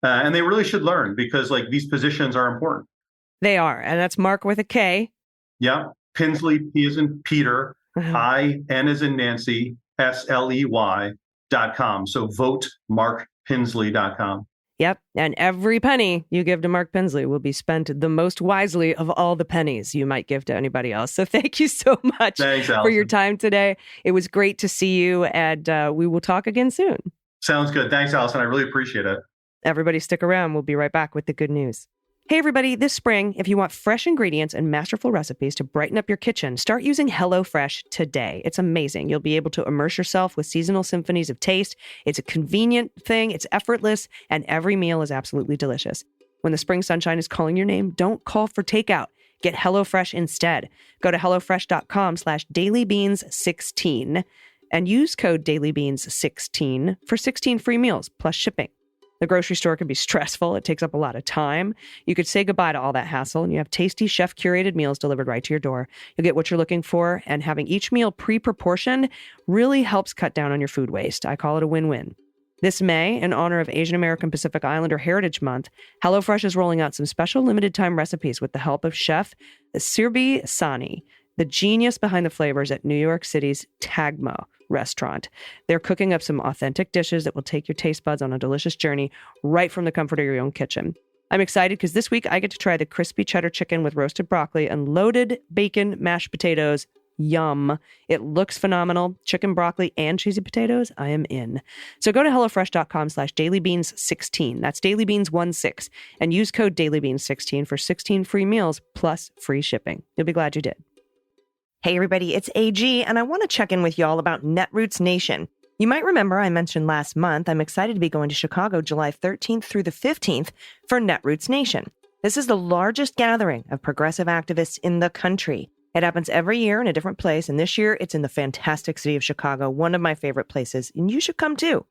And they really should learn because these positions are important.
They are. And that's Mark with a K.
Yeah. Pinsley, P as in Peter, I, N as in Nancy, SLEY.com. So vote markpinsley.com.
Yep. And every penny you give to Mark Pinsley will be spent the most wisely of all the pennies you might give to anybody else. So thank you so much for your time today. It was great to see you, and we will talk again soon.
Sounds good. Thanks, Allison. I really appreciate it.
Everybody stick around. We'll be right back with the good news. Hey, everybody, this spring, if you want fresh ingredients and masterful recipes to brighten up your kitchen, start using HelloFresh today. It's amazing. You'll be able to immerse yourself with seasonal symphonies of taste. It's a convenient thing, it's effortless, and every meal is absolutely delicious. When the spring sunshine is calling your name, don't call for takeout. Get HelloFresh instead. Go to HelloFresh.com/dailybeans16 and use code dailybeans16 for 16 free meals plus shipping. The grocery store can be stressful. It takes up a lot of time. You could say goodbye to all that hassle, and you have tasty, chef-curated meals delivered right to your door. You'll get what you're looking for, and having each meal pre-proportioned really helps cut down on your food waste. I call it a win-win. This May, in honor of Asian American Pacific Islander Heritage Month, HelloFresh is rolling out some special limited-time recipes with the help of Chef Sirbhi Sani, the genius behind the flavors at New York City's Tagmo restaurant. They're cooking up some authentic dishes that will take your taste buds on a delicious journey right from the comfort of your own kitchen. I'm excited because this week I get to try the crispy cheddar chicken with roasted broccoli and loaded bacon mashed potatoes. Yum. It looks phenomenal. Chicken, broccoli, and cheesy potatoes. I am in. So go to HelloFresh.com/dailybeans16. That's dailybeans16 and use code dailybeans16 for 16 free meals plus free shipping. You'll be glad you did. Hey everybody, it's AG, and I want to check in with y'all about Netroots Nation. You might remember I mentioned last month I'm excited to be going to Chicago July 13th through the 15th for Netroots Nation. This is the largest gathering of progressive activists in the country. It happens every year in a different place, and this year it's in the fantastic city of Chicago, one of my favorite places, and you should come too.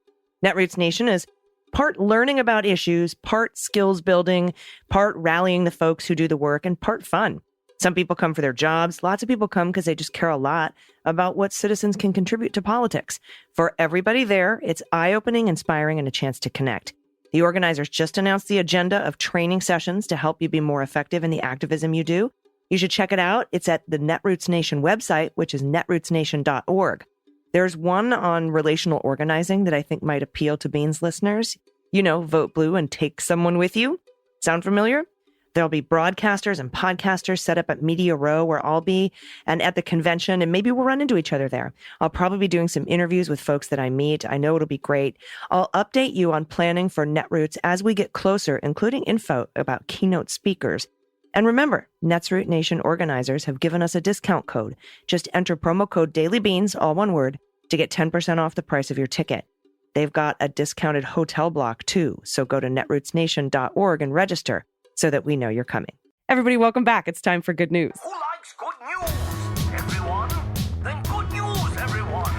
Netroots Nation is part learning about issues, part skills building, part rallying the folks who do the work, and part fun. Some people come for their jobs. Lots of people come because they just care a lot about what citizens can contribute to politics. For everybody there, it's eye-opening, inspiring, and a chance to connect. The organizers just announced the agenda of training sessions to help you be more effective in the activism you do. You should check it out. It's at the Netroots Nation website, which is netrootsnation.org. There's one on relational organizing that I think might appeal to Beans listeners. You know, vote blue and take someone with you. Sound familiar? There'll be broadcasters and podcasters set up at Media Row where I'll be and at the convention, and maybe we'll run into each other there. I'll probably be doing some interviews with folks that I meet. I know it'll be great. I'll update you on planning for Netroots as we get closer, including info about keynote speakers. And remember, Netroots Nation organizers have given us a discount code. Just enter promo code DailyBeans, all one word, to get 10% off the price of your ticket. They've got a discounted hotel block too, so go to netrootsnation.org and register so that we know you're coming. Everybody, welcome back. It's time for good news.
Who likes good news? Everyone? Then good news, everyone.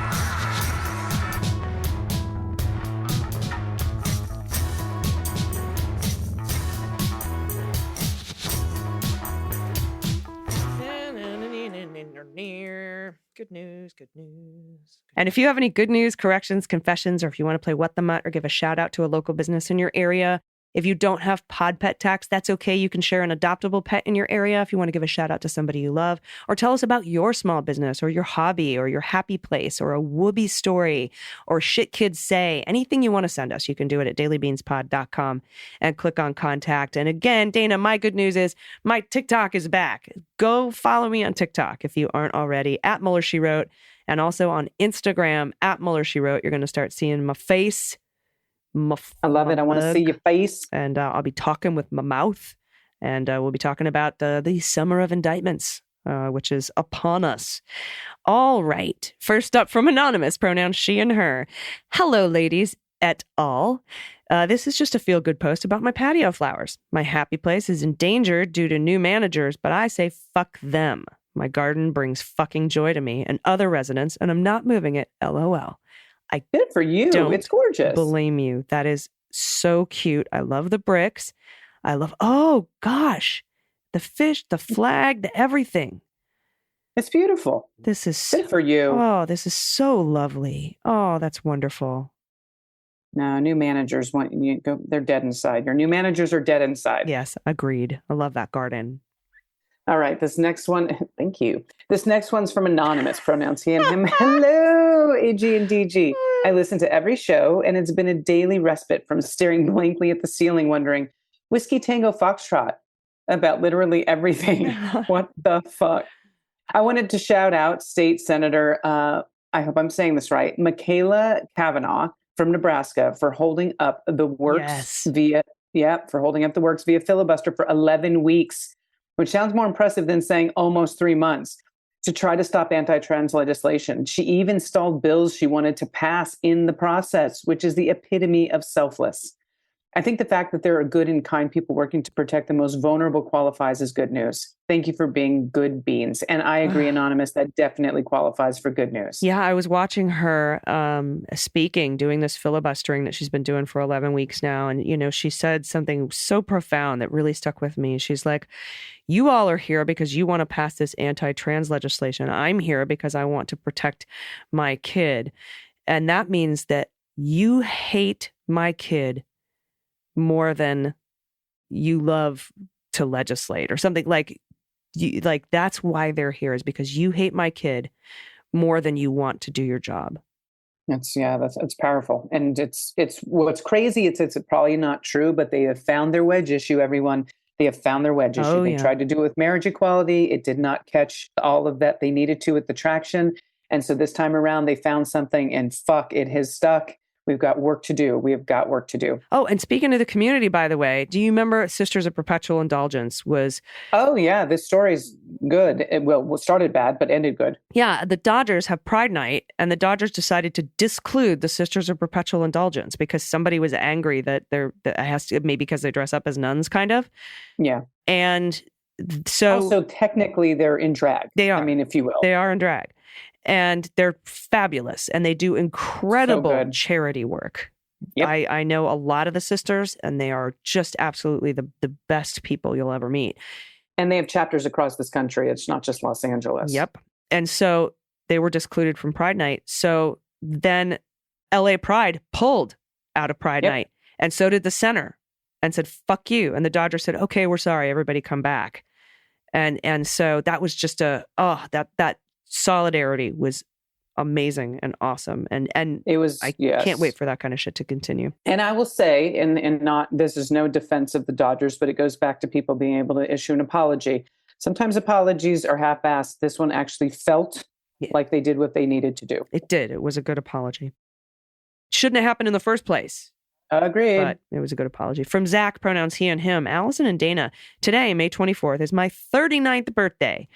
Good news, good news. And if you have any good news, corrections, confessions, or if you want to play What the Mutt or give a shout out to a local business in your area, if you don't have pod pet tax, that's okay. You can share an adoptable pet in your area if you want to give a shout out to somebody you love, or tell us about your small business or your hobby or your happy place or a whoopee story or shit kids say. Anything you want to send us, you can do it at dailybeanspod.com and click on contact. And again, Dana, my good news is my TikTok is back. Go follow me on TikTok if you aren't already, at Mueller She Wrote, and also on Instagram at Mueller She Wrote. You're going to start seeing my face.
I love it. I want to see your face.
And I'll be talking with my mouth. And we'll be talking about the summer of indictments, which is upon us. All right. First up from Anonymous, pronouns she and her. Hello, ladies et al. This is just a feel-good post about my patio flowers. My happy place is endangered due to new managers, but I say fuck them. My garden brings fucking joy to me and other residents, and I'm not moving it, LOL. I
Good for you. It's gorgeous.
Blame you. That is so cute. I love the bricks. I love, oh gosh, the fish, the flag, the everything.
It's beautiful.
This is
Good for you.
Oh, this is so lovely. Oh, that's wonderful.
No, new managers want you go. They're dead inside. Your new managers are dead inside.
Yes, agreed. I love that garden.
All right, this next one, thank you. This next one's from Anonymous, pronouns he and him. Hello, AG and DG. I listen to every show, and it's been a daily respite from staring blankly at the ceiling, wondering, Whiskey Tango Foxtrot, about literally everything. What the fuck? I wanted to shout out State Senator, I hope I'm saying this right, Michaela Kavanaugh from Nebraska for holding up the works via filibuster for 11 weeks, which sounds more impressive than saying almost 3 months, to try to stop anti-trans legislation. She even stalled bills she wanted to pass in the process, which is the epitome of selfless. I think the fact that there are good and kind people working to protect the most vulnerable qualifies as good news. Thank you for being good beans. And I agree, Anonymous, that definitely qualifies for good news.
Yeah, I was watching her speaking, doing this filibustering that she's been doing for 11 weeks now. And, you know, she said something so profound that really stuck with me. She's like, you all are here because you want to pass this anti-trans legislation. I'm here because I want to protect my kid. And that means that you hate my kid more than you love to legislate or something. Like that's why they're here, is because you hate my kid more than you want to do your job.
It's powerful. And it's what's crazy. It's probably not true, but they have found their wedge issue, everyone. They have found their wedge issue. They tried to do it with marriage equality. It did not catch all of that they needed to with the traction. And so this time around, they found something, and fuck, it has stuck. We've got work to do. We've got work to do.
Oh, and speaking of the community, by the way, do you remember Sisters of Perpetual Indulgence was...
Oh, yeah. This story's good. It started bad, but ended good.
Yeah. The Dodgers have Pride Night, and the Dodgers decided to disclude the Sisters of Perpetual Indulgence because somebody was angry that maybe because they dress up as nuns, kind of.
Yeah.
And so...
Also, technically, they're in drag.
They are.
I mean, if you will.
They are in drag. And they're fabulous, and they do incredible charity work. Yep. I know a lot of the sisters, and they are just absolutely the best people you'll ever meet.
And they have chapters across this country. It's not just Los Angeles.
Yep. And so they were discluded from Pride Night. So then LA Pride pulled out of Pride Night, and so did the center, and said, fuck you. And the Dodgers said, okay, we're sorry, everybody come back. And so that was just that solidarity was amazing and awesome. And it was, I can't wait for that kind of shit to continue.
And I will say, and not, this is no defense of the Dodgers, but it goes back to people being able to issue an apology. Sometimes apologies are half-assed. This one actually felt like they did what they needed to do.
It did. It was a good apology. Shouldn't have happened in the first place.
Agreed.
But it was a good apology. From Zach, pronouns he and him. Allison and Dana, today, May 24th, is my 39th birthday.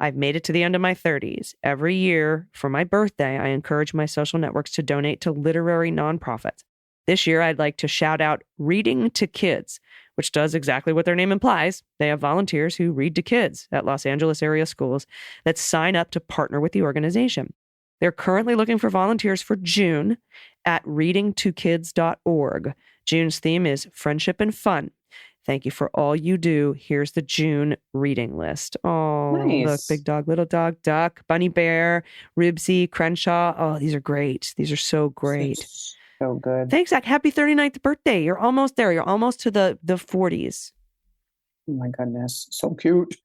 I've made it to the end of my 30s. Every year for my birthday, I encourage my social networks to donate to literary nonprofits. This year, I'd like to shout out Reading to Kids, which does exactly what their name implies. They have volunteers who read to kids at Los Angeles area schools that sign up to partner with the organization. They're currently looking for volunteers for June at readingtokids.org. June's theme is friendship and fun. Thank you for all you do. Here's the June reading list. Oh, nice. Look, Big Dog, Little Dog, Duck, Bunny Bear, Ribsy, Crenshaw. Oh, these are great. These are so great.
So good.
Thanks, Zach. Happy 39th birthday. You're almost there. You're almost to the 40s.
Oh, my goodness. So cute.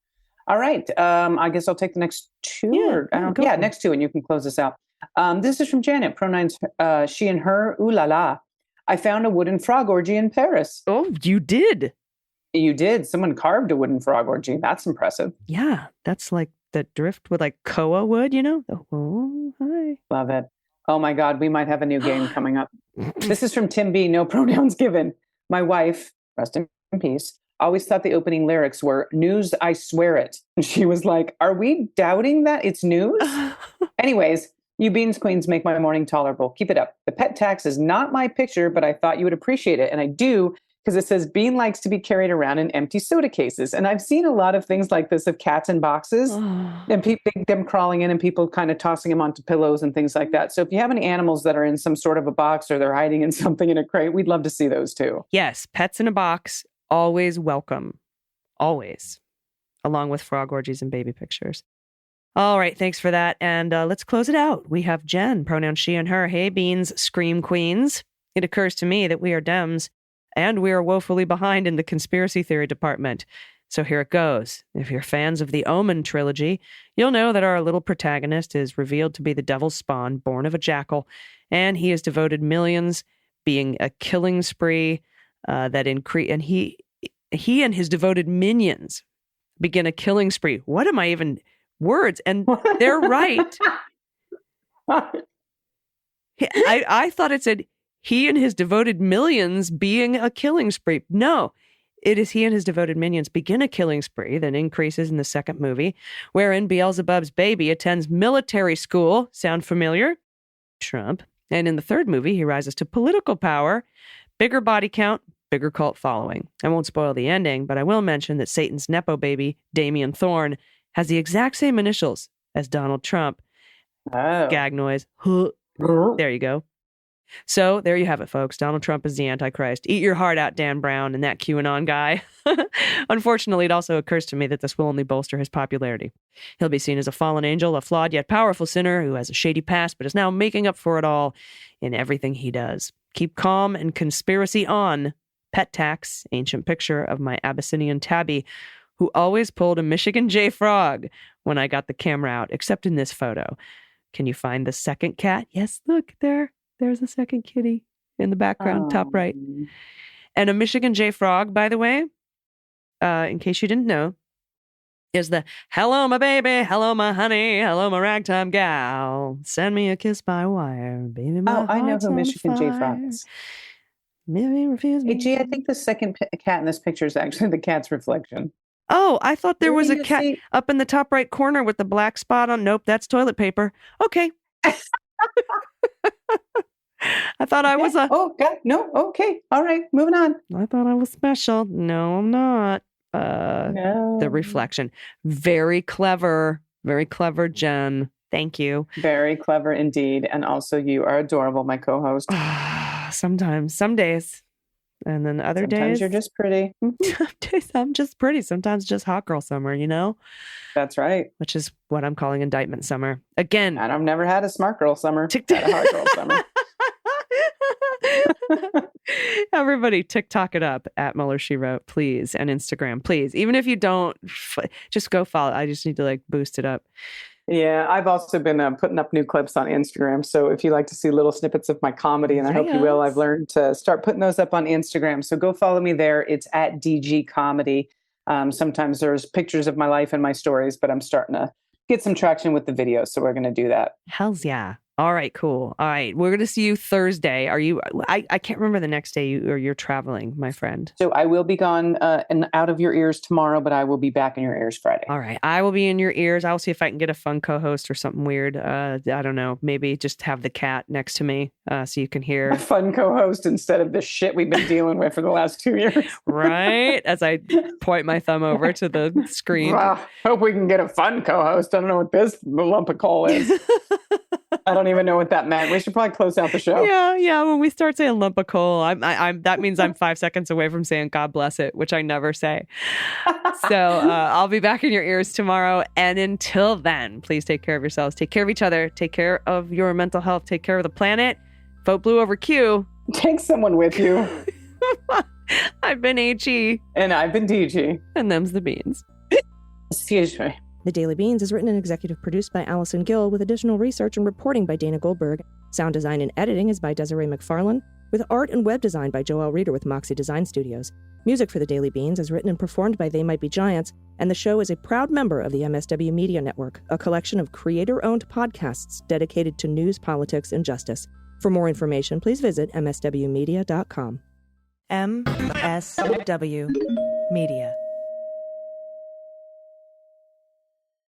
All right. I guess I'll take the next two. Next two, and you can close this out. This is from Janet, pronouns she and her. Ooh la la. I found a wooden frog orgy in Paris.
Oh, you did?
You did. Someone carved a wooden frog orgy. That's impressive.
Yeah, that's like the driftwood, like koa wood, you know? Oh, hi.
Love it. Oh my God, we might have a new game coming up. This is from Tim B, no pronouns given. My wife, rest in peace, always thought the opening lyrics were news, I swear it. And she was like, are we doubting that it's news? Anyways, you beans queens make my morning tolerable. Keep it up. The pet tax is not my picture, but I thought you would appreciate it. And I do, because it says Bean likes to be carried around in empty soda cases. And I've seen a lot of things like this of cats in boxes and them crawling in and people kind of tossing them onto pillows and things like that. So if you have any animals that are in some sort of a box or they're hiding in something in a crate, we'd love to see those too.
Yes, pets in a box. Always welcome. Always. Along with frog orgies and baby pictures. All right. Thanks for that. And let's close it out. We have Jen, pronouns she and her. Hey, Beans, Scream Queens. It occurs to me that we are Dems and we are woefully behind in the conspiracy theory department. So here it goes. If you're fans of the Omen trilogy, you'll know that our little protagonist is revealed to be the devil's spawn, born of a jackal, and he has devoted millions, being a killing spree that increase. And he and his devoted minions begin a killing spree. What am I even words? And they're right. I thought it said he and his devoted millions being a killing spree. No. It is he and his devoted minions begin a killing spree that increases in the second movie, wherein Beelzebub's baby attends military school. Sound familiar? Trump. And in the third movie, he rises to political power, bigger body count, bigger cult following. I won't spoil the ending, but I will mention that Satan's Nepo baby, Damien Thorne, has the exact same initials as Donald Trump.
Oh.
Gag noise. There you go. So there you have it, folks. Donald Trump is the Antichrist. Eat your heart out, Dan Brown and that QAnon guy. Unfortunately, it also occurs to me that this will only bolster his popularity. He'll be seen as a fallen angel, a flawed yet powerful sinner who has a shady past but is now making up for it all in everything he does. Keep calm and conspiracy on. Pet tax, ancient picture of my Abyssinian tabby, who always pulled a Michigan J frog when I got the camera out, except in this photo. Can you find the second cat? Yes, look there. There's a second kitty in the background, top right. And a Michigan J frog, by the way, in case you didn't know, is the hello, my baby, hello, my honey, hello, my ragtime gal, send me a kiss by wire, baby, my
I know
heart's
who
on
Michigan J
fire.
Frog is.
Maybe refuse me.
Hey, G, I think the second cat in this picture is actually the cat's reflection.
Oh, I thought there was a
You
cat
see-
up in the top right corner with the black spot on. Nope, that's toilet paper. Okay. I thought I was
Oh, God. No. Okay. All right. Moving on.
I thought I was special. No, I'm not.
No.
The reflection. Very clever, Jen. Thank you.
Very clever indeed. And also, you are adorable, my co-host.
Sometimes, some days. And then other
Sometimes
days.
you're just pretty.
Some days I'm just pretty. Sometimes just hot girl summer, you know?
That's right.
Which is what I'm calling indictment summer. Again.
And I've never had a smart girl summer.
Tick-
Had a hot girl summer.
Everybody TikTok it up at Mueller She Wrote, please. And Instagram, please. Even if you don't, just go follow. I just need to like boost it up.
Yeah, I've also been putting up new clips on Instagram. So if you like to see little snippets of my comedy, and I hope you will, I've learned to start putting those up on Instagram. So go follow me there. It's at DG Comedy. Sometimes there's pictures of my life and my stories, but I'm starting to get some traction with the videos. So we're going to do that.
Hells yeah. All right, cool. All right. We're going to see you Thursday. Are you, I can't remember the next day you're traveling, my friend.
So I will be gone and out of your ears tomorrow, but I will be back in your ears Friday.
All right. I will be in your ears. I'll see if I can get a fun co-host or something weird. I don't know. Maybe just have the cat next to me so you can hear.
A fun co-host instead of the shit we've been dealing with for the last 2 years.
Right? As I point my thumb over to the screen.
Hope we can get a fun co-host. I don't know what this lump of coal is. I don't even know what that meant. We should probably close out the show.
Yeah. When we start saying lump of coal, I'm that means I'm 5 seconds away from saying God bless it, which I never say. So I'll be back in your ears tomorrow. And until then, please take care of yourselves. Take care of each other. Take care of your mental health. Take care of the planet. Vote blue over Q.
Take someone with you.
I've been HE.
And I've been DG.
And them's the beans.
Excuse me.
The Daily Beans is written and executive produced by Allison Gill with additional research and reporting by Dana Goldberg. Sound design and editing is by Desiree McFarlane, with art and web design by Joelle Reeder with Moxie Design Studios. Music for The Daily Beans is written and performed by They Might Be Giants, and the show is a proud member of the MSW Media Network, a collection of creator-owned podcasts dedicated to news, politics, and justice. For more information, please visit mswmedia.com.
MSW Media.